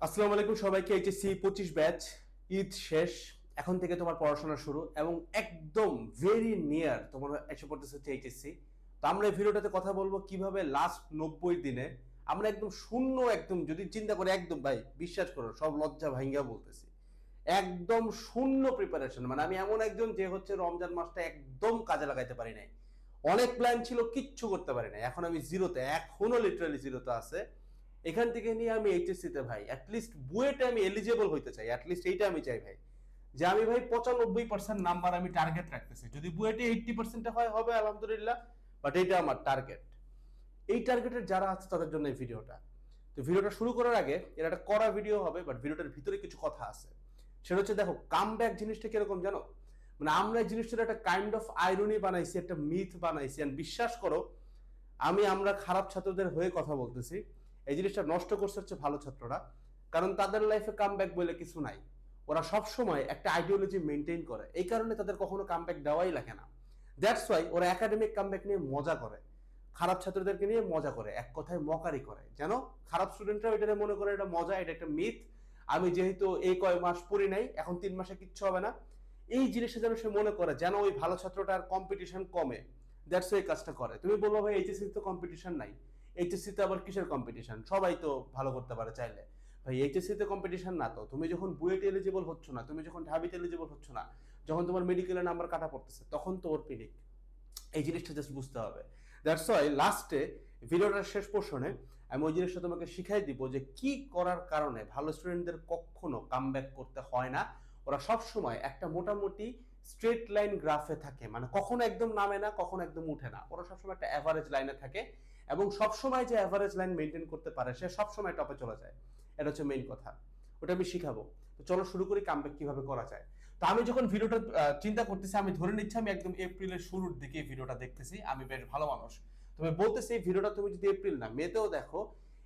আসসালামু আলাইকুম সবাইকে। এইচএসসি 25 ব্যাচ, ঈদ শেষ, এখন থেকে তোমার পড়াশোনা শুরু এবং একদম ভেরি নিয়ার তোমার এসে পড়তেছে হচ্ছে এইচএসসি। তো আমরা এই ভিডিওটাতে কথা বলবো কিভাবে লাস্ট 90 দিনে আমরা একদম শূন্য, একদম যদি চিন্তা করে একদম ভাই বিশ্বাস করো সব লজ্জা ভাঙ্গা বলতেছি, একদম শূন্য প্রিপারেশন। মানে আমি এমন একজন যে হচ্ছে রমজান মাসটা একদম কাজে লাগাইতে পারি নাই, অনেক প্ল্যান ছিল কিচ্ছু করতে পারি নাই, এখন আমি জিরোতে, এখনো লিটারালি জিরোতে আছে। এখান থেকে নিয়ে আমি এইচএসসি তে ভাই অ্যাটলিস্ট বুয়েটে আমি এলিজেবল হইতে চাই, অ্যাটলিস্ট এইটা আমি চাই ভাই, যে আমি ভাই 95% নাম্বার আমি টার্গেট রাখতেছি। যদি বুয়েটে 80% হয় হবে আলহামদুলিল্লাহ, বাট এইটা আমার টার্গেট। এই টার্গেটের যারা আছে তাদের জন্য এই ভিডিওটা। তো ভিডিওটা শুরু করার আগে এটা একটা কড়া ভিডিও হবে, বাট ভিডিওটার ভিতরে কিছু কথা আছে। সেটা হচ্ছে দেখো, কামব্যাক জিনিসটা কিরকম জানো? মানে আমরা এই জিনিসটার একটা কাইন্ড অফ আইরনি বানাইছি, একটা মিথ বানাইছি। এন্ড বিশ্বাস করো, আমরা খারাপ ছাত্রদের হয়ে কথা বলতেছি, এই জিনিসটা নষ্ট করছে হচ্ছে ভালো ছাত্ররা। কারণ তাদের লাইফে কামব্যাক বলে কিছু নাই, ওরা সব সময় একটা আইডিওলজি মেনটেন করে, এই কারণে তাদের কখনো কামব্যাক দেওয়াই লাগে না। দ্যাটস ওয়াই ওরা একাডেমিক কামব্যাক নিয়ে মজা করে, খারাপ ছাত্রদেরকে নিয়ে মজা করে, এক কথায় মকারি করে। যেন খারাপ স্টুডেন্টরা এটা মনে করে এটা মজা, এটা একটা মিথ। আমি যেহেতু এই কয় মাস পড়ি নাই, এখন 3 মাসে কিচ্ছু হবে না, এই জিনিসটা যেন সে মনে করে, যেন ওই ভালো ছাত্রটার কম্পিটিশন কমে। দ্যাটস ওই কাজটা করে। তুমি বলবো ভাই এইচএসসি তো কম্পিটিশন নাই, এইচএসসি তে আবার কিসের কম্পিটিশন, সবাই তো ভালো করতে পারে চাইলে। ভাই এইচএসসি তে কম্পিটিশন না তো, তুমি যখন বুয়েট এলিজিবল হচ্ছ না, তুমি যখন ঢাবিতে এলিজিবল হচ্ছ না, যখন তোমার মেডিকেলের নাম্বার কাটা পড়তেছে, তখন তো ওর পিনিক। এই জিনিসটা জাস্ট বুঝতে হবে। দ্যাটস ওয়াই লাস্টে ভিডিওটার শেষ পোর্শনে আমি ওই জিনিসটা তোমাকে শিখাই দিব যে কি করার কারণে ভালো স্টুডেন্টদের কখনো কামব্যাক করতে হয় না। ওরা সব সময় একটা মোটামুটি স্ট্রেট লাইন গ্রাফে থাকে, মানে কখনো একদম নামে না, কখনো একদম উঠে না, ওরা সবসময় একটা অ্যাভারেজ লাইনে থাকে। এবং সবসময় যে অ্যাভারেজ লাইন মেনটেন করতে পারে সে সবসময় টপে চলে যায়। এটা হচ্ছে মেইন কথা, ওটা আমি শিখাবো। তো চলো শুরু করি কামব্যাক কিভাবে করা যায়। তো আমি যখন ভিডিওটা চিন্তা করতেছি, আমি ধরে নিচ্ছি আমি একদম এপ্রিলের শুরুর দিকে ভিডিওটা দেখতেছি, আমি বেশ ভালো মানুষ। তবে বলতেছি এই ভিডিওটা তুমি যদি এপ্রিল না মেতেও দেখো,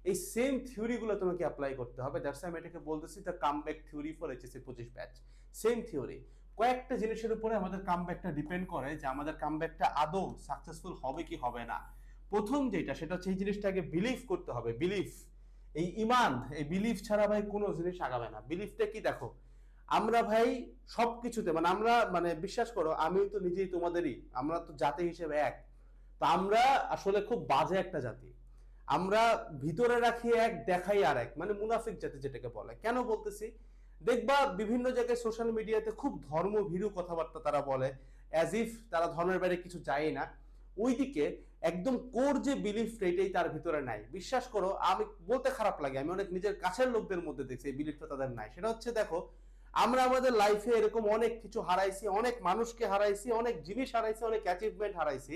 এই সেম থিওরিগুলো তোমাকে অ্যাপ্লাই করতে হবে। দ্যাটস আমি এটাকে বলতেছি the comeback theory for HSC 25 batch. Same theory, কয়েকটা জিনিসের উপরে আমাদের কামব্যাকটা ডিপেন্ড করে যে আমাদের কামব্যাকটা আদৌ সাকসেসফুল হবে কি হবে না। প্রথম যেটা, সেটা হচ্ছে এই জিনিসটাকে বিলিভ করতে হবে। বিলিফ, এই ইমান, এই বিলিফ ছাড়া ভাই কোনো জিনিস আগাবে না। বিলিফটা কি দেখো, আমরা ভাই সবকিছুতে, মানে আমরা, মানে বিশ্বাস করো আমি তো নিজেই তোমাদেরই, আমরা তো জাতি হিসেবে এক, তো আমরা আসলে খুব বাজে একটা জাতি। আমরা ভিতরে রাখি এক, দেখাই আর এক, মানে মুনাফিক জাতি যেটাকে বলে। কেন বলতেছি, দেখবা বিভিন্ন জায়গায় সোশ্যাল মিডিয়াতে খুব ধর্মভীরু কথাবার্তা তারা বলে, অ্যাজ ইফ তারা ধর্মের বাইরে কিছু যায় না। ওইদিকে একদম কোর যে বিলিফ এটাই তার ভিতরে নাই। বিশ্বাস করো, আমি বলতে খারাপ লাগে, আমি অনেক নিজের কাছের লোকদের মধ্যে দেখছি এই বিলিফটা তাদের নাই। সেটা হচ্ছে দেখো, আমরা আমাদের লাইফে এরকম অনেক কিছু হারাইছি, অনেক মানুষকে হারাইছি, অনেক জিনিস হারাইছি, অনেক অ্যাচিভমেন্ট হারাইছি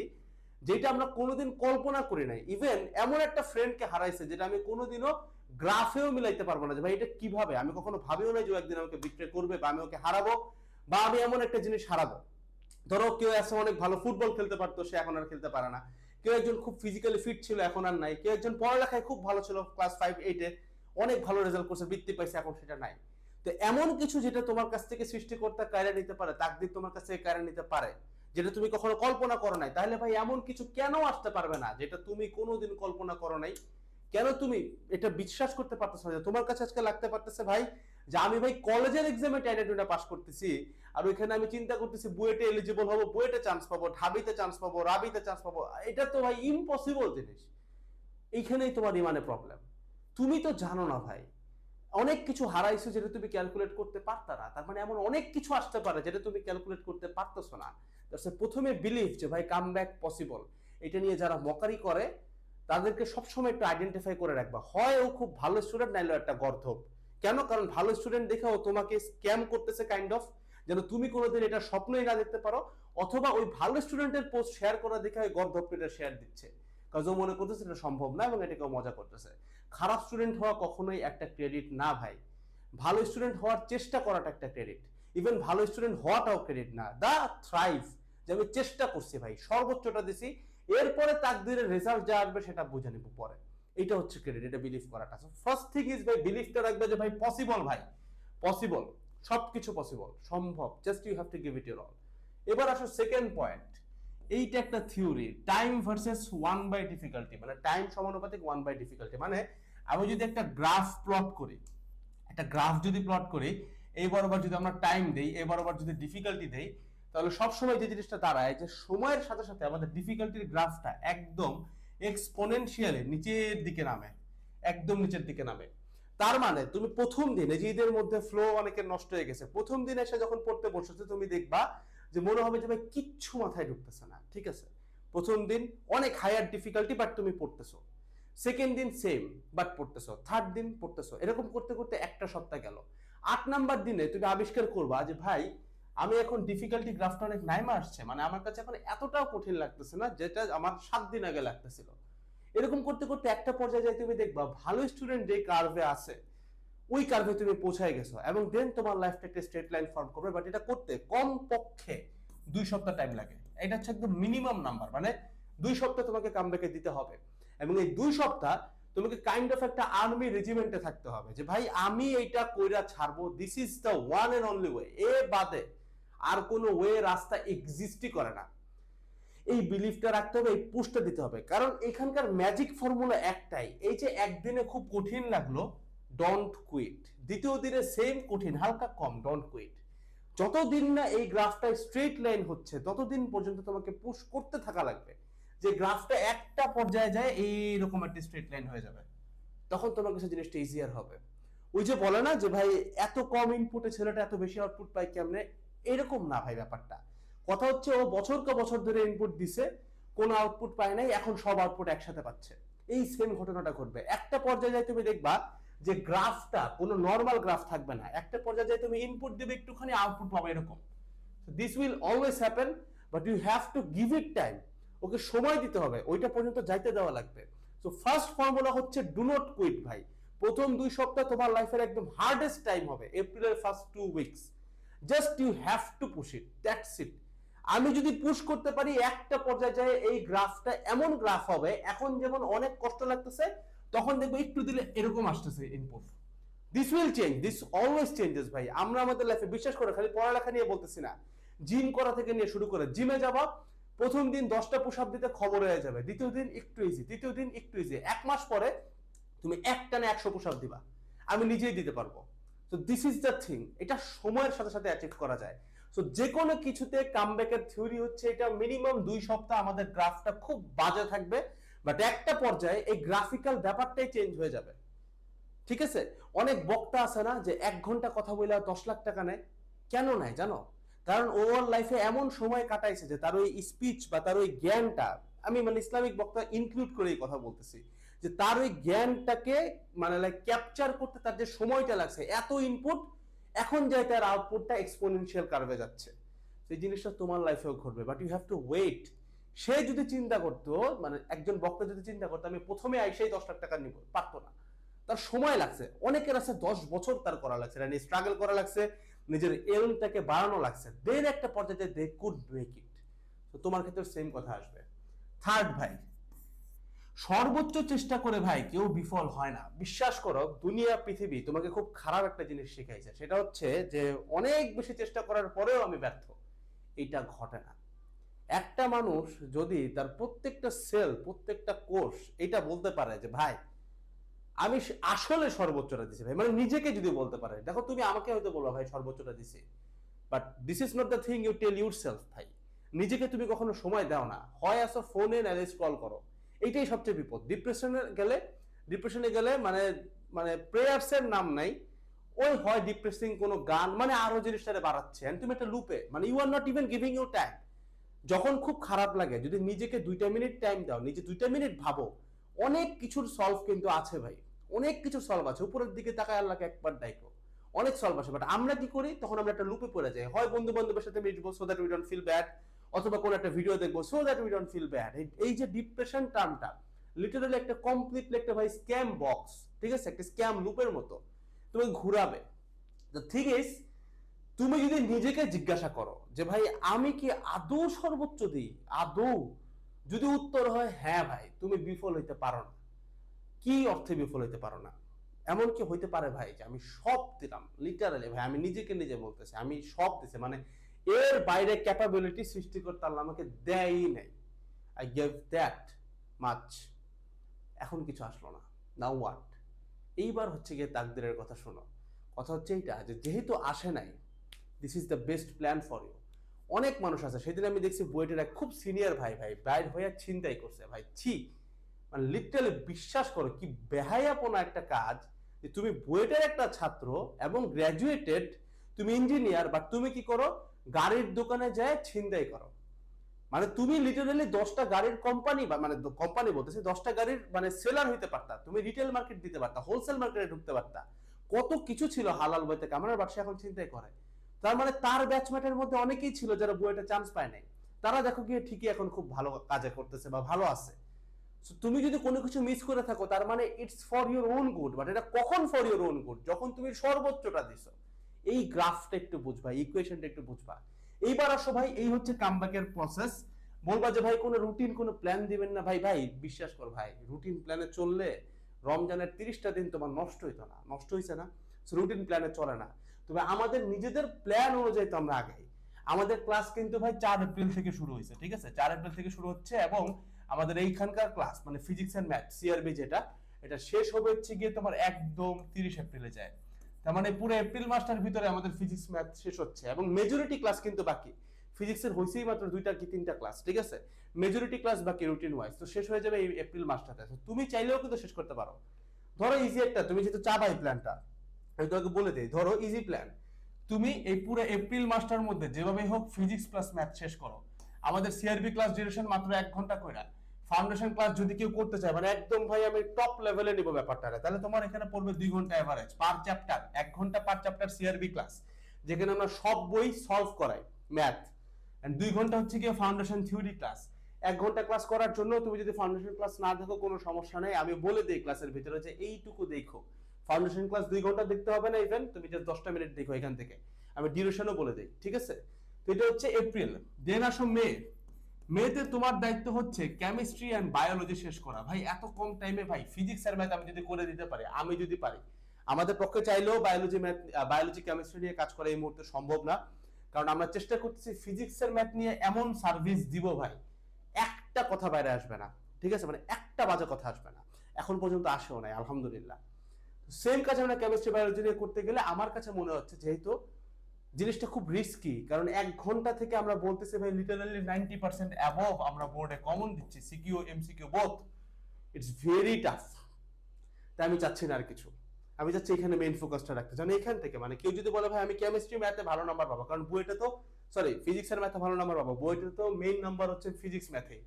যেটা আমরা কোনোদিন কল্পনা করি নাই। ইভেন এমন একটা ফ্রেন্ডকে হারাইছে যেটা আমি কোনোদিনও গ্রাফেও মিলাইতে পারবো না, যে ভাই এটা কিভাবে, আমি কখনো ভাবিও নাই যে একদিন আমাকে বিক্রয় করবে বা আমি ওকে হারাবো, বা আমি এমন একটা জিনিস হারাবো। ধরো কেউ আছে অনেক ভালো ফুটবল খেলতে পারতো, সে এখন আর খেলতে পারে না। কেউ একজন খুব ফিজিক্যালি ফিট ছিল, এখন আর নাই। কেউ একজন পড়ালেখায় খুব ভালো ছিল, ক্লাস 5-8-এ অনেক ভালো রেজাল্ট করছে, বৃত্তি পাইছে, এখন সেটা নাই। তো এমন কিছু যেটা তোমার কাছ থেকে সৃষ্টিকর্তা কায়রা নিতে পারে, তাকদীর তোমার কাছ থেকে কায়রা নিতে পারে, যেটা তুমি কখনো কল্পনা করো নাই, তাহলে ভাই এমন কিছু কেন আসতে পারবে না যেটা তুমি কোনোদিন কল্পনা করো নাই? কেন তুমি এটা বিশ্বাস করতে পারতেছো না? তোমার কাছে আজকে লাগতে পারতেছে ভাই যে আমি ভাই কলেজের এক্সামে টাইনা পাস করতেছি, আর ওইখানে আমি চিন্তা করতেছি বুয়েটে এলিজিবল হবো, বুয়েটে চান্স পাবো, ঢাবিতে চান্স পাবো, রাবিতে চান্স পাবো। এটা তো ভাই ইম্পসিবল জিনিস। এইখানেই তোমার ইমানে প্রবলেম। তুমি তো জানো না ভাই, অনেক কিছু হারাইছো যেটা তুমি ক্যালকুলেট করতে পারতা না, তার মানে এমন অনেক কিছু আসতে পারে যেটা তুমি ক্যালকুলেট করতে পারতেছো না। প্রথমে বিলিভ যে ভাই কামব্যাক পসিবল, এটা নিয়ে যারা মকারি করে তাদেরকে সবসময় একটু আইডেন্টিফাই করে রাখবা, হয় ও খুব ভালো স্টুডেন্ট, নাইলে একটা গর্ধব। কেন? কারণ ভালো স্টুডেন্ট দেখেও তোমাকে স্ক্যাম করতেছে কাইন্ড অফ, যেন তুমি কোনোদিন এটা স্বপ্নই না দেখতে পারো। অথবা ওই ভালো স্টুডেন্টের পোস্ট শেয়ার করা দেখে ওই গর্ধবকে এটা শেয়ার দিচ্ছে, কারণ ও মনে করতেছে এটা সম্ভব না এবং এটাকেও মজা করতেছে। খারাপ স্টুডেন্ট হওয়া কখনোই একটা ক্রেডিট না ভাই, ভালো স্টুডেন্ট হওয়ার চেষ্টা করাটা একটা ক্রেডিট। ইভেন ভালো স্টুডেন্ট হওয়াটাও ক্রেডিট না, দা থ্রাইভ, যে আমি চেষ্টা করছি ভাই, সর্বোচ্চটা দিছি, এরপরে তাকদীরের রেজাল্ট যা আসবে সেটা বুঝে নিব পরে। এটা হচ্ছে ক্রেডিট, এটা বিলিভ করাটা। ফার্স্ট থিং ইজ ভাই, বিলিভটা রাখবে যে ভাই পসিবল, ভাই পসিবল, সবকিছু পসিবল, সম্ভব, just you have to give it your all. এবার আসো সেকেন্ড পয়েন্ট। এইটা একটা theory, time versus 1 by difficulty, মানে টাইম সমানুপাতিক 1 বাই ডিফিকাল্টি। মানে আমি যদি একটা গ্রাফ প্লট করি, একটা গ্রাফ যদি প্লট করি, এই বরাবর যদি আমরা টাইম দেই, এই বরাবর যদি ডিফিকাল্টি দেই, তাহলে সবসময় যে জিনিসটা দাঁড়ায় যে সময়ের সাথে সাথে আমাদের ডিফিকাল্টির গ্রাফটা একদম এক্সপোনেনশিয়ালি নিচের দিকে নামে, একদম নিচের দিকে নামে। তার মানে তুমি প্রথম দিনে যে ঈদের মধ্যে ফ্লো অনেকের নষ্ট হয়ে গেছে, প্রথম দিন এসে যখন পড়তে বসেছে তুমি দেখবা যে মনে হবে যে ভাই কিচ্ছু মাথায় ঢুকতেছে না, ঠিক আছে? প্রথম দিন অনেক হায়ার ডিফিকাল্টি বাট তুমি পড়তেছো, সেকেন্ড দিন সেম বাট পড়তেছো, থার্ড দিন পড়তেছো, এরকম করতে করতে একটা সপ্তাহ গেল। 8 নাম্বার দিনে তুমি আবিষ্কার করবা যে ভাই আমি এখন ডিফিকাল্টি গ্রাফটা অনেক নাইমা আসছে, মানে আমার কাছে এখন এতটাও কঠিন লাগতেছে না যেটা আমার 7 দিন আগে লাগতেছিল। এরকম করতে করতে একটা পর্যায়ে যাই তুমি দেখবা ভালো স্টুডেন্ট যে কার্ভে আছে ওই কার্ভে তুমি পৌঁছায় গেছো, এবং দেন তোমার লাইফটা একটা স্ট্রেট লাইন ফর্ম করবে। বাট এটা করতে কম পক্ষে 2 সপ্তাহ টাইম লাগে। এটা হচ্ছে একদম মিনিমাম নাম্বার, মানে 2 সপ্তাহ তোমাকে কামব্যাকে দিতে হবে। এবং এই 2 সপ্তাহ তোমাকে কাইন্ড অফ একটা আর্মি রেজিমেন্টে থাকতে হবে যে ভাই আমি এইটা কইরা ছাড়বো, this is the one and only way, এ বাদে আর কোনো ওয়ে রাস্তা এক্সিস্টই করে না। এই বিলিফটা রাখতে হবে, এই পুশটা দিতে হবে, কারণ এখানকার ম্যাজিক ফর্মুলা একটাই, এই যে একদিনে খুব কঠিন লাগলো, ডোন্ট কুইট। দ্বিতীয় দিনে সেম কঠিন, হালকা কম, ডোন্ট কুইট। যতদিন না এই গ্রাফটা স্ট্রেট লাইন হচ্ছে ততদিন পর্যন্ত তোমাকে পুশ করতে থাকা লাগবে, যে গ্রাফটা একটা পর্যায়ে যায় এইরকম একটা স্ট্রেট লাইন হয়ে যাবে, তখন তোমার কাছে জিনিসটা ইজিয়ার হবে। ওই যে বলে না যে ভাই এত কম ইনপুটে ছেলেটা এত বেশি আউটপুট পায় কেমনে, এরকম না ভাই ব্যাপারটা। কথা হচ্ছে ও বছর কা বছর ধরে ইনপুট দিছে, কোনো আউটপুট পায় নাই, এখন সব আউটপুট একসাথে পাচ্ছে। এই সেম ঘটনাটা ঘটবে একটা পর্যায়ে যায়, তুমি দেখবা যে গ্রাফটা কোনো নর্মাল গ্রাফ থাকবে না, একটা পর্যায়ে যায় তুমি ইনপুট দিবে একটুখানি আউটপুট পাবে এরকম। This will always happen, but you have to give it time. Okay সময় দিতে হবে, ওইটা পর্যন্ত যাইতে দেওয়া লাগবে। সো ফার্স্ট ফর্মুলা হচ্ছে ডু নট কুইট ভাই। প্রথম 2 সপ্তাহ তোমার লাইফের একদম হার্ডেস্ট টাইম হবে, এপ্রিলের first 2 weeks. Just you have to push it, that's it. আমি যদি পুশ করতে পারি একটা পর্যায়ে যায় এই গ্রাফটা এমন গ্রাফ হবে, এখন যেমন অনেক কষ্ট লাগতেছে তখন দেখবো একটু দিলে এরকম আসতেছে input. This will change, this always changes ভাই। আমরা আমাদের লাইফে বিশ্বাস করে খালি পড়ালেখা নিয়ে বলতেছি না, জিম করা থেকে নিয়ে শুরু করে, জিমে যাবা প্রথম দিন 10টা পুশ আপ দিতে খবর হয়ে যাবে, দ্বিতীয় দিন একটু ইজি, তৃতীয় দিন একটু ইজি, 1 মাস পরে তুমি একটানে 100 পুশ আপ দিবা, আমি নিজেই দিতে পারবো। তো দিস ইজ দ্য থিং, এটা সময়ের সাথে সাথে অ্যাচিভ করা যায়। সো যে কোনো কিছুতে কামব্যাকের থিওরি হচ্ছে এটা মিনিমাম 2 সপ্তাহ আমাদের গ্রাফটা খুব বাজে থাকবে, বাট একটা পর্যায়ে এই গ্রাফিক্যাল ব্যাপারটাই চেঞ্জ হয়ে যাবে, ঠিক আছে? অনেক বক্তা আছে না যে 1 ঘন্টা কথা বলে 10 লাখ টাকা নেয়, কেন নেয় জানো? কারণ ওর লাইফে এমন সময় কাটাইছে যে তার ওই স্পিচ বা তার ওই জ্ঞানটা, আমি মানে ইসলামিক বক্তা ইনক্লুড করেই কথা বলতেছি, যে তার ওই জ্ঞানটাকে মানে লাইক ক্যাপচার করতে তার যে সময়টা লাগছে, এত ইনপুট, এখন যায় তার আউটপুটটা এক্সপোনেনশিয়াল কার্ভে যাচ্ছে। সেই জিনিসটা তোমার লাইফেও ঘটবে, but you have to wait. সে যদি চিন্তা করতো, মানে একজন বক্তা যদি চিন্তা করতো আমি প্রথমে আইসাই 10 লাখ টাকা নিব, পারতো না। তার সময় লাগছে, অনেকের আছে 10 বছর তার করা লাগছে, স্ট্রাগল করা লাগছে, নিজের এলমটাকে বাড়ানো লাগছে, দেন একটা পর্যায়ে দে কুড মেক ইট। তো তোমার ক্ষেত্রে সেম কথা আসবে। থার্ড ভাই, সর্বোচ্চ চেষ্টা করে ভাই কেউ বিফল হয় না। বিশ্বাস করো, দুনিয়া পৃথিবী তোমাকে খুব খারাপ একটা জিনিস শিখাইছে, সেটা হচ্ছে যে অনেক বেশি চেষ্টা করার পরেও আমি ব্যর্থ, এটা ঘটে না। একটা মানুষ যদি তার প্রত্যেকটা সেল, প্রত্যেকটা কোষ এটা বলতে পারে যে ভাই আমি আসলে সর্বোচ্চটা দিছি ভাই, মানে নিজেকে যদি বলতে পারে, দেখো তুমি আমাকে হয়তো বলবো ভাই সর্বোচ্চটা দিছি, but this is not the thing you tell yourself ভাই। নিজেকে তুমি কখনো সময় দাও না, হয় আসো ফোনে নাইলে স্ক্রল করো, এইটাই সবচেয়ে বিপদ। ডিপ্রেশনে গেলে মানে মানে প্রেয়ার্স এর নাম নাই, ওই হয় ডিপ্রেসিং কোনো গান, মানে আরো জিনিসটা বাড়াচ্ছে, এন্ড তুমি একটা লুপে, মানে you are not even giving you time. যখন খুব খারাপ লাগে যদি নিজেকে 2টা মিনিট টাইম দাও, নিজে 2টা মিনিট ভাবো, অনেক কিছুর সলভ কিন্তু আছে ভাই, অনেক কিছু সলভ আছে। উপরের দিকে তাকায় আল্লাহকে একবার ডাইকো, অনেক সলভ আছে। বাট আমরা কি করি, তখন আমরা একটা লুপে পড়ে যাই, হয় বন্ধু বান্ধবের সাথে মিশবো so that we don't feel bad, অথবা কোন একটা ভিডিও দেখবো so that we don't feel bad. এই যে ডিপ্রেশন টার্মটা লিটারালি একটা কমপ্লিটলি একটা ভাই স্ক্যাম বক্স, ঠিক আছে, একটা স্ক্যাম লুপের মতো তোমাকে ঘুরাবে। দ্য থিং ইজ, তুমি যদি নিজেকে জিজ্ঞাসা করো যে ভাই আমি কি আদৌ সর্বোচ্চ দিই, আদৌ, যদি উত্তর হয় হ্যাঁ ভাই, তুমি বিফল হইতে পারো না। কি অর্থে বিফল হইতে পারো না? এমন কি হইতে পারে ভাই যে আমি সব দিলাম, লিটারালি ভাই আমি নিজেকে নিজে বলতেছি আমি সব দিছি, মানে এর বাইরে ক্যাপাবিলিটি সৃষ্টিকর্তা আল্লাহ আমাকে দেয়ই নাই, আই গেভ দ্যাট মাচ, এখন কিছু আসলো না, নাও হোয়াট? এইবার হচ্ছে গিয়ে তাকদিরের কথা শোনো। কথা হচ্ছে এইটা যে যেহেতু আসে নাই, this is the best plan for you. অনেক মানুষ আছে, সেদিন আমি দেখছি বুয়েটের এক খুব সিনিয়র ভাই বাইর হয়ে ছিনতাই করছে ভাই, ছি। মানে লিটারালি বিশ্বাস করো কি বেহায়াপনা একটা কাজ, যে তুমি বুয়েটের একটা ছাত্র এবং গ্র্যাজুয়েটেড, তুমি ইঞ্জিনিয়ার, বাট তুমি কি করো, গাড়ির দোকানে যায় ছিনতাই করো। মানে তুমি লিটারালি 10টা গাড়ির কোম্পানি, মানে কোম্পানি বলতেছি 10টা গাড়ির মানে সেলার হইতে পারতা, তুমি রিটেল মার্কেট দিতে পারতা, হোলসেল মার্কেটে ঢুকতে পারতা, কত কিছু ছিল হালাল বইতে কামানোর, ব্যবসা এখন চিন্তাই করে। তার মানে তার ব্যাচমেটের মধ্যে অনেকেই ছিল যারা বুয়েটে চান্স পায় নাই, তারা দেখো গিয়ে ঠিকই এখন খুব ভালো কাজে করতেছে বা ভালো আছে। তুমি যদি কোনো কিছু মিস করে থাকো, তার মানে it's for your own good, but এটা কখন ফর ইউর ওন গুড, যখন তুমি সর্বোচ্চটা দিছো। এই গ্রাফটা একটু বুঝবা, ইকুয়েশনটা একটু বুঝবা। এইবার আসো ভাই, এই হচ্ছে কামব্যাকের প্রসেস। বলবা যে ভাই কোনো রুটিন কোনো প্ল্যান দিবেন না, ভাই ভাই বিশ্বাস কর ভাই, রুটিন প্ল্যানে চললে রমজানের 30টা দিন তোমার নষ্ট হইতো না, নষ্ট হয়েছে না। রুটিন প্ল্যানে চলে না, তবে আমাদের নিজেদের প্ল্যান অনুযায়ী তো আমরা আগাই। আমাদের ক্লাস কিন্তু ভাই 4 এপ্রিল থেকে শুরু হয়েছে, ঠিক আছে, 4 এপ্রিল থেকে শুরু হচ্ছে, এবং আমাদের এইখানকার ক্লাস মানে ফিজিক্স এন্ড ম্যাথ সিআরবি যেটা, এটা শেষ হবে হচ্ছে গিয়ে তোমার একদম 30 এপ্রিলে যায়। তার মানে পুরো এপ্রিল মাসটার ভিতরে আমাদের ফিজিক্স ম্যাথ শেষ হচ্ছে, এবং মেজরিটি ক্লাস কিন্তু বাকি। ফিজিক্সের হইছেই মাত্র 2টা কি 3টা ক্লাস, ঠিক আছে, মেজরিটি ক্লাস বাকি রুটিন ওয়াইজ, তো শেষ হয়ে যাবে এই এপ্রিল মাসটাতে। তুমি চাইলেও কিন্তু শেষ করতে পারো। ধরো ইজি একটা, তুমি যেহেতু চাবা এই প্ল্যানটা, আমি তোমাকে বলে দিই, ধরো ইজি প্ল্যান, তুমি এই পুরো এপ্রিল মাসটার মধ্যে যেভাবে হোক ফিজিক্স প্লাস ম্যাথ শেষ করো। আমাদের সিআরবি ক্লাস ডিউরেশন মাত্র 1 ঘন্টা কইরা। ফাউন্ডেশন ক্লাস যদি কেউ করতে চায়, মানে একদম ভাই আমি টপ লেভেলে নিব ব্যাপারটা, তাহলে তোমার এখানে পড়বে 2 ঘন্টা এভারেজ পার চ্যাপ্টার, 1 ঘন্টা পার চ্যাপ্টার সিআরবি ক্লাস, যেখানে আমরা সব বই সলভ করাই ম্যাথ, এন্ড 2 ঘন্টা হচ্ছে কি ফাউন্ডেশন থিওরি ক্লাস। 1 ঘন্টা ক্লাস করার জন্য তুমি যদি ফাউন্ডেশন ক্লাস না দেখো কোনো সমস্যা নেই, আমি বলে দেই ক্লাসের ভিতরে যে এইটুকু দেখো। ফাউন্ডেশন ক্লাস 2 ঘন্টা দেখতে হবে না, ইভেন তুমি জাস্ট 10টা মিনিট দেখো এখান থেকে, আমি ডিউরেশনও বলে দেই, ঠিক আছে। তো এটা হচ্ছে এপ্রিল। দেন আসো মে। মেতে তোমার দায়িত্ব হচ্ছে কেমিস্ট্রি এন্ড বায়োলজি শেষ করা। ভাই এত কম টাইমে ভাই ফিজিক্স আর ম্যাথ আমি যদি করে দিতে পারি, আমি যদি পারি, আমাদের পক্ষে চাইলেও বায়োলজি ম্যাথ বায়োলজি কেমিস্ট্রি নিয়ে কাজ করা এই মুহূর্তে সম্ভব না, কারণ আমরা চেষ্টা করতেছি ফিজিক্স এর ম্যাথ নিয়ে এমন সার্ভিস দিব ভাই, একটা কথা বাইরে আসবে না, ঠিক আছে, মানে একটা বাজে কথা আসবে না, এখন পর্যন্ত আসেও নাই আলহামদুলিল্লাহ। সেম কাজ আমরা কেমিস্ট্রি বায়োলজি নিয়ে করতে গেলে আমার কাছে মনে হচ্ছে যেহেতু জিনিসটা খুব রিস্কি, কারণ 1 ঘন্টা থেকে আমরা বলতেছি ভাই লিটারালি 90% অ্যাবভ আমরা বোর্ডে কমন দিচ্ছি, CQ MCQ both, it's very tough. তাই আমি চাচ্ছি না আর কিছু, আমি চাচ্ছি এখানে মেইন ফোকাসটা রাখতে, যেন এখান থেকে মানে কেউ যদি বলে ভাই আমি কেমিস্ট্রি ম্যাথে ভালো নাম্বার পাবো, কারণ বইটা তো সরি ফিজিক্স এর ম্যাথে ভালো নাম্বার পাবো, বইটা তো মেইন নাম্বার হচ্ছে ফিজিক্স ম্যাথে,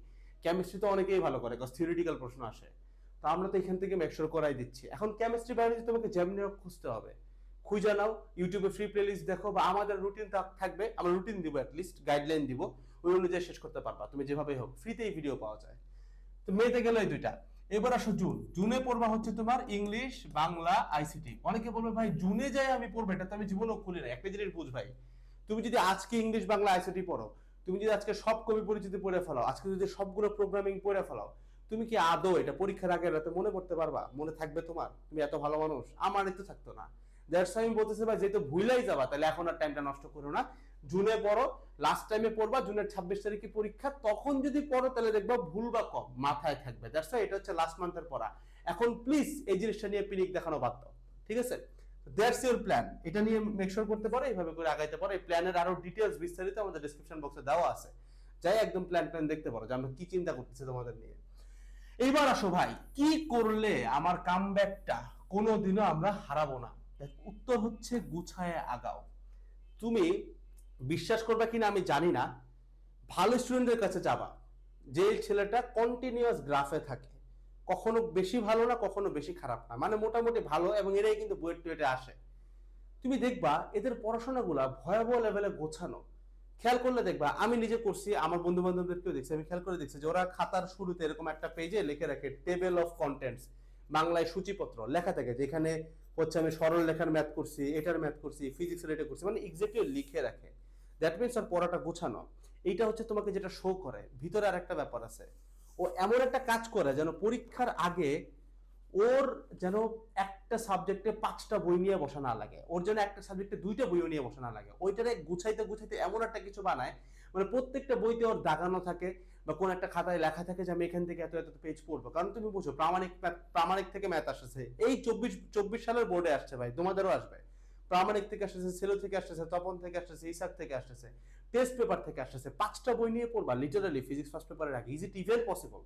কেমিস্ট্রি তো অনেকেই ভালো করে কারণ থিওরিটিক্যাল প্রশ্ন আসে, তো আমরা তো এখান থেকে মেকশোর করাই দিচ্ছি। এখন কেমিস্ট্রি বায়োলজি তোমাকে যেমনি খুঁজতে হবে, খুঁজে নাও, ইউটিউবে ফ্রি প্লেলিস্ট দেখো, বা আমাদের রুটিন থাকবে, আমরা রুটিন দিব, অ্যাটলিস্ট গাইডলাইন দিব, ওই অনুযায়ী শেষ করতে পারবা তুমি যেভাবে হোক, ফ্রিতেই ভিডিও পাওয়া যায়। তো মেতে গেল এই দুইটা। এবার আসো জুন। জুনে পড়বা হচ্ছে তোমার ইংলিশ, বাংলা, আইসিটি। অনেকে বলবে ভাই জুনে যাই আমি পড়বো, এটা তো আমি জীবনেও খুলি না। একটা জিনিস বুঝ ভাই, তুমি যদি আজকে ইংলিশ, বাংলা, আইসিটি পড়ো, তুমি যদি আজকে সব কবি পরিচিতি পড়ে ফেলাও, আজকে যদি সবগুলো প্রোগ্রামিং পড়ে ফেলাও, তুমি কি আদৌ এটা পরীক্ষার আগে রাতে মনে করতে পারবা? মনে থাকবে তোমার? তুমি এত ভালো মানুষ? আমার তো থাকতো না। দ্যাটস আমি বলতেছি ভাই, যেহেতু ভুলাই যাবা, তাহলে এখন আর টাইমটা নষ্ট করো না, জুনে পড়ো, লাস্ট টাইমে পড়বা, জুনের 26 তারিখে পরীক্ষা, তখন যদি পড়ো তাহলে দেখবা ভুল বা কম মাথায় থাকবে। দ্যাটস ওয়াই এটা হচ্ছে লাস্ট মান্থের পড়া। এখন প্লিজ এই জিনিসটা নিয়ে পিনিক দেখানো বাদ দাও, ঠিক আছে? দ্যাটস ইউর প্ল্যান, এটা নিয়ে মেকশোর করতে পারো, এইভাবে করে আগাইতে পারো। এই প্ল্যানের আরো ডিটেইলস বিস্তারিত আমাদের ডেসক্রিপশন বক্সে দেওয়া আছে, যাই একদম প্ল্যান দেখতে পারো যে আমরা কি চিন্তা করতেছি তোমাদের নিয়ে। এইবার আসো ভাই, কি করলে আমার কামব্যাকটা কোনোদিনও আমরা হারাবো না? উত্তর হচ্ছে গুছায় আগাও। তুমি বিশ্বাস করবে কিনা আমি জানি না, ভালো স্টুডেন্টদের কাছে যাবা, যে ছেলেটা কন্টিনিউয়াস গ্রাফে থাকে, কখনো বেশি ভালো না কখনো বেশি খারাপ না, মানে মোটামুটি ভালো, এবং এরাই কিন্তু বুয়েট টুয়েটে আসে। তুমি দেখবা এদের পড়াশোনাগুলা ভয়াবহ লেভেলে গোছানো। খেয়াল করলে দেখবা, আমি নিজে করছি, আমার বন্ধু বান্ধবদেরকেও দেখছি, আমি খেয়াল করে দেখছি যে ওরা খাতার শুরুতে এরকম একটা পেজে লিখে রাখে টেবিল অফ কন্টেন্টস, বাংলায় সূচিপত্র লেখা থাকে, যেখানে হচ্ছে আমি সরল লেখার ম্যাথ করছি, এটার ম্যাথ করছি, ফিজিক্সের এটা করছি, মানে এক্স্যাক্টলি লিখে রাখে। দ্যাট মিনস আর পড়াটা গোছানো। এইটা হচ্ছে তোমাকে যেটা শো করে, ভিতরে আর একটা ব্যাপার আছে, ও এমন একটা কাজ করে যেন পরীক্ষার আগে ওর যেন একটা সাবজেক্টে 5টা বই নিয়ে বসা না লাগে, ওর যেন একটা সাবজেক্টে 2টা বইও নিয়ে বসা না লাগে, ওইটারে গুছাইতে গুছাইতে এমন একটা কিছু বানায়, মানে প্রত্যেকটা বইতে ওর দাগানো থাকে বা কোন একটা খাতায় লেখা থাকে যে আমি এখান থেকে এত এত পেজ পড়বো। কারণ তুমি বুঝো প্রামাণিক থেকে ম্যাথ আসছে, এই 24 সালের বোর্ডে আসছে ভাই, তোমাদেরও আসবে। প্রামাণিক থেকে আসতেছে, সেলো থেকে আসতেছে, তপন থেকে আসতেছে, ইসাক থেকে আসতেছে, টেস্ট পেপার থেকে আসতেছে, 5টা বই নিয়ে পড়বা লিটারালি ফিজিক্স ফার্স্ট পেপারের আগে? Is it even possible?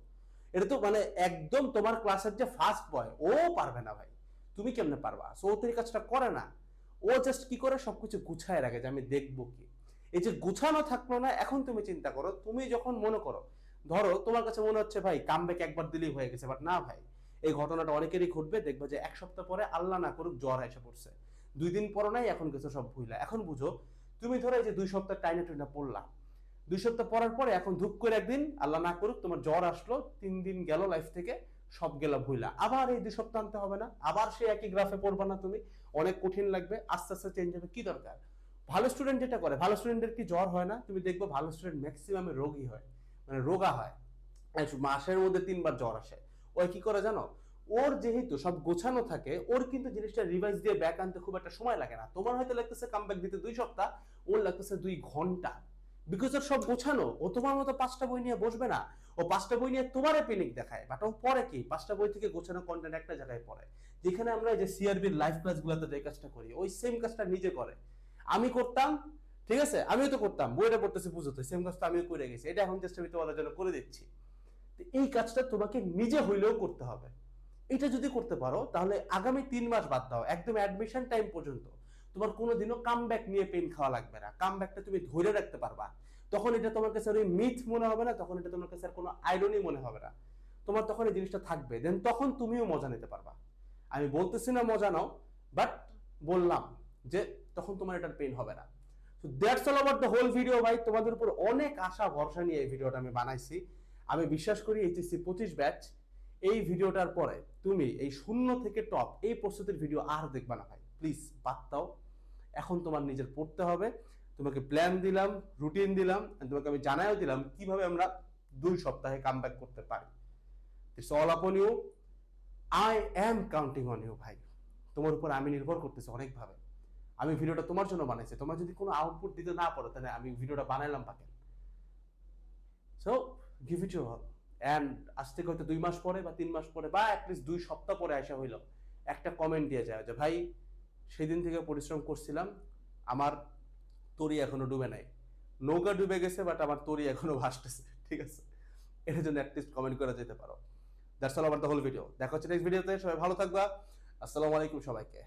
এটা তো মানে একদম তোমার ক্লাসের যে ফার্স্ট বয় ও পারবে না ভাই, তুমি কেমনে পারবা? সো ও তো এই কাজটা করে না। ও জাস্ট কি করে, সবকিছু গুছায় রাখে যে আমি দেখবো কি। এই যে গুছানো থাকলো না, এখন তুমি চিন্তা করো, তুমি যখন মনে করো, ধরো তোমার কাছে মনে হচ্ছে ভাই কামব্যাক একবার দিলেই হয়ে গেছে, বাট না ভাই, এই ঘটনাটা অনেকেরই ঘটবে। দেখবে যে 1 সপ্তাহ পরে আল্লাহ না করুক জ্বর এসে পড়ছে, 2 দিন পরও নাই, এখন কিছু সব ভুইলা। এখন বুঝো, তুমি ধরো এই যে 2 সপ্তাহ টাইনা টুইনা পড়লা, 2 সপ্তাহ পড়ার পরে এখন ধুপ করে একদিন আল্লাহ না করুক তোমার জ্বর আসলো, 3 দিন গেল লাইফ থেকে, সব গেলা ভুইলা। আবার এই 2 সপ্তাহ আনতে হবে না, আবার সেই একই গ্রাফে পড়বা না তুমি? অনেক কঠিন লাগবে, আস্তে আস্তে চেঞ্জ হবে। কি দরকার? ভালো স্টুডেন্ট যেটা করে, ভালো স্টুডেন্টের কি জ্বর হয় না? তুমি দেখবো ভালো স্টুডেন্ট ম্যাক্সিমামে রোগী হয়, মানে রোগা হয়, মাসের মধ্যে 3বার জ্বর আসে। ওই কি করে জানো? ওর যেহেতু সব গোছানো থাকে, ওর কিন্তু জিনিসটা রিভাইজ দিয়ে ব্যাক আনতে খুব একটা সময় লাগে না। তোমার হয়তো লাগতেছে কামব্যাক দিতে 2 সপ্তাহ, ওর লাগতেছে 2 ঘন্টা, বিকজ ওর সব গোছানো। ও তোমার মতো 5টা বই নিয়ে বসবে না, ও 5টা বই নিয়ে তোমারে পেনিক দেখায়, বাট ও পরে কি 5টা বই থেকে গোছানো কন্টেন্ট একটা জায়গায় পড়ে। যেখানে আমরা এই যে সিআরবির লাইভ ক্লাসগুলোতে যে কাজটা করি, ওই সেম কাজটা নিজে করে। আমি করতাম, ঠিক আছে, আমিও তো করতাম, বইটা পড়তেছি বুঝতে, সেম কাজটা আমিও করে গেছি, এটা এখন জাস্ট আমি তোমাদের জন্য করে দিচ্ছি। এই কাজটা তোমাকে নিজে হইলেও করতে হবে। এটা যদি করতে পারো, তাহলে আগামী 3 মাস বাদ দাও, একদম অ্যাডমিশন টাইম পর্যন্ত তোমার কোনোদিনও কামব্যাক নিয়ে পেন খাওয়া লাগবে না। কামব্যাকটা তুমি ধরে রাখতে পারবা। তখন এটা তোমার কাছে আর ওই মিথ মনে হবে না, তখন এটা তোমার কাছে আর কোনো আইরনি মনে হবে না। তোমার তখন এই জিনিসটা থাকবে, দেন তখন তুমিও মজা নিতে পারবা। আমি বলতেছি না মজা নাও, বাট বললাম যে তখন তোমার এটার পেন হবে না। So that's all about the whole video ভাই। তোমাদের উপর অনেক আশা ভরসা নিয়ে এই ভিডিওটা আমি বানাইছি। আমি বিশ্বাস করি এইচএসসি 25 ব্যাচ, এই ভিডিওটার পরে তুমি এই 0 থেকে টপ এই প্রস্তুতির ভিডিও আর দেখবা না ভাই, প্লিজ বাদ দাও। এখন তোমার নিজের পড়তে হবে। তোমাকে প্ল্যান দিলাম, রুটিন দিলাম, তোমাকে আমি জানাইও দিলাম কিভাবে আমরা 2 সপ্তাহে কামব্যাক করতে পারি। It's all upon you, I am counting on you ভাই। তোমার উপর আমি নির্ভর করতেছি অনেকভাবে। আমি ভিডিওটা তোমার জন্য বানাইছি, তোমার যদি কোনো আউটপুট দিতে না পারো, তাহলে আমি ভিডিওটা বানাইলাম পাকেন। So give it your all. And আজ থেকে হয়তো 2 মাস পরে বা 3 মাস পরে বা অ্যাটলিস্ট 2 সপ্তাহ পরে আসা হইল, একটা কমেন্ট দিয়ে যায় যে ভাই সেদিন থেকে পরিশ্রম করছিলাম, আমার তরি এখনো ডুবে নাই, নৌকা ডুবে গেছে বাট আমার তরি এখনো ভাসতেছে, ঠিক আছে? এটার জন্য অ্যাটলিস্ট কমেন্ট করে যেতে পারো। That's all over the whole video. দেখা হচ্ছে নেক্সট ভিডিওতে। সবাই ভালো থাকবা। আসসালামু আলাইকুম সবাইকে।